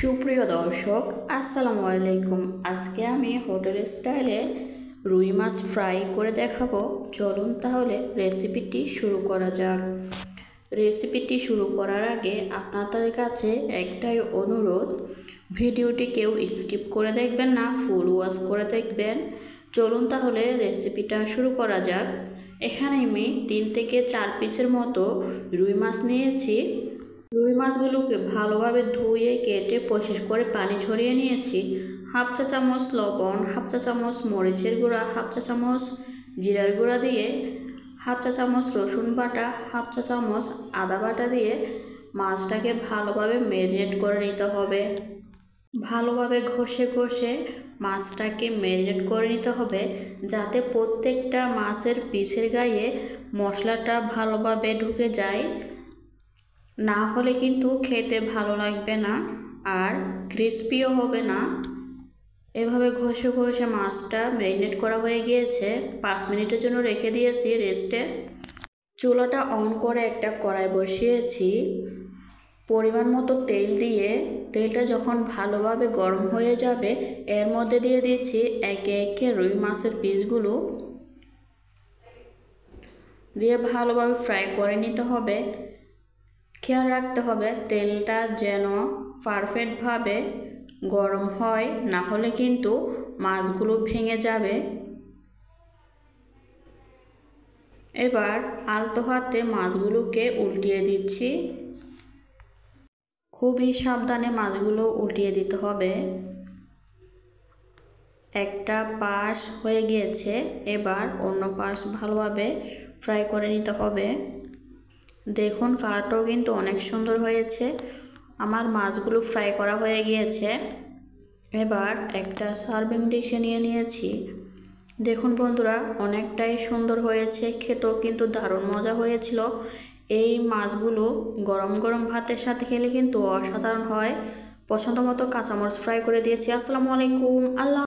সুপ্রিয় দর্শক, আসসালামু আলাইকুম। আজকে আমি হোটেল স্টাইলে রুই মাছ ফ্রাই করে দেখাবো। চলুন তাহলে রেসিপিটি শুরু করা যাক। রেসিপিটি শুরু করার আগে আপনাদের কাছে একটাই অনুরোধ, ভিডিওটি কেউ স্কিপ করে দেখবেন না, ফুল ওয়াচ করে দেখবেন। চলুন তাহলে রেসিপিটা শুরু করা যাক। এখানে আমি 3 থেকে 4 পিসের মতো রুই মাছ নিয়েছি। রুই মাছগুলোকে ভালোভাবে ধুয়ে কেটে পরিষ্কার করে পানি ঝরিয়ে নিয়েছি। হাফ চা চামচ লবণ, হাফ চা চামচ মরিচের গুঁড়া, হাফ চা চামচ জিরার গুঁড়া দিয়ে, হাফ চা চামচ রসুন বাটা, হাফ চা চামচ আদা বাটা দিয়ে মাছটাকে ভালোভাবে ম্যারিনেট করে নিতে হবে। ভালোভাবে ঘষে ঘষে মাছটাকে ম্যারিনেট করে নিতে হবে, যাতে প্রত্যেকটা মাছের পিসের গায়ে মশলাটা ভালোভাবে ঢুকে যায়। না হলে কিন্তু খেতে ভালো লাগবে না আর ক্রিস্পিও হবে না। এভাবে ঘষে ঘষে মাছটা ম্যারিনেট করা হয়ে গিয়েছে। 5 মিনিটের জন্য রেখে দিয়েছি রেস্টে। চুলাটা অন করে একটা কড়াই বসিয়েছি। পরিমাণ মতো তেল দিয়ে তেলটা যখন ভালোভাবে গরম হয়ে যাবে, এর মধ্যে দিয়ে দিচ্ছি একে একে রুই মাছের পিসগুলো দিয়ে ভালোভাবে ফ্রাই করে নিতে হবে। খেয়াল রাখতে হবে তেলটা যেন পারফেক্টভাবে গরম হয়, না হলে কিন্তু মাছগুলো ভেঙে যাবে। এবার আলতো হাতে মাছগুলোকে উল্টিয়ে দিচ্ছি। খুবই সাবধানে মাছগুলো উল্টিয়ে দিতে হবে। একটা পাশ হয়ে গিয়েছে, এবার অন্য পাশ ভালোভাবে ফ্রাই করে নিতে হবে। দেখুন কালারটাও কিন্তু অনেক সুন্দর হয়েছে। আমার মাছগুলো ফ্রাই করা হয়ে গিয়েছে। এবার একটা সার্ভিং ডিশে নিয়ে নিয়েছি। দেখুন বন্ধুরা, অনেকটাই সুন্দর হয়েছে, খেতেও কিন্তু দারুণ মজা হয়েছিল। এই মাছগুলো গরম গরম ভাতের সাথে খেলে কিন্তু অসাধারণ হয়। পছন্দ মতো কাঁচামরিচ ফ্রাই করে দিয়েছি। আসসালামু আলাইকুম। আল্লাহ।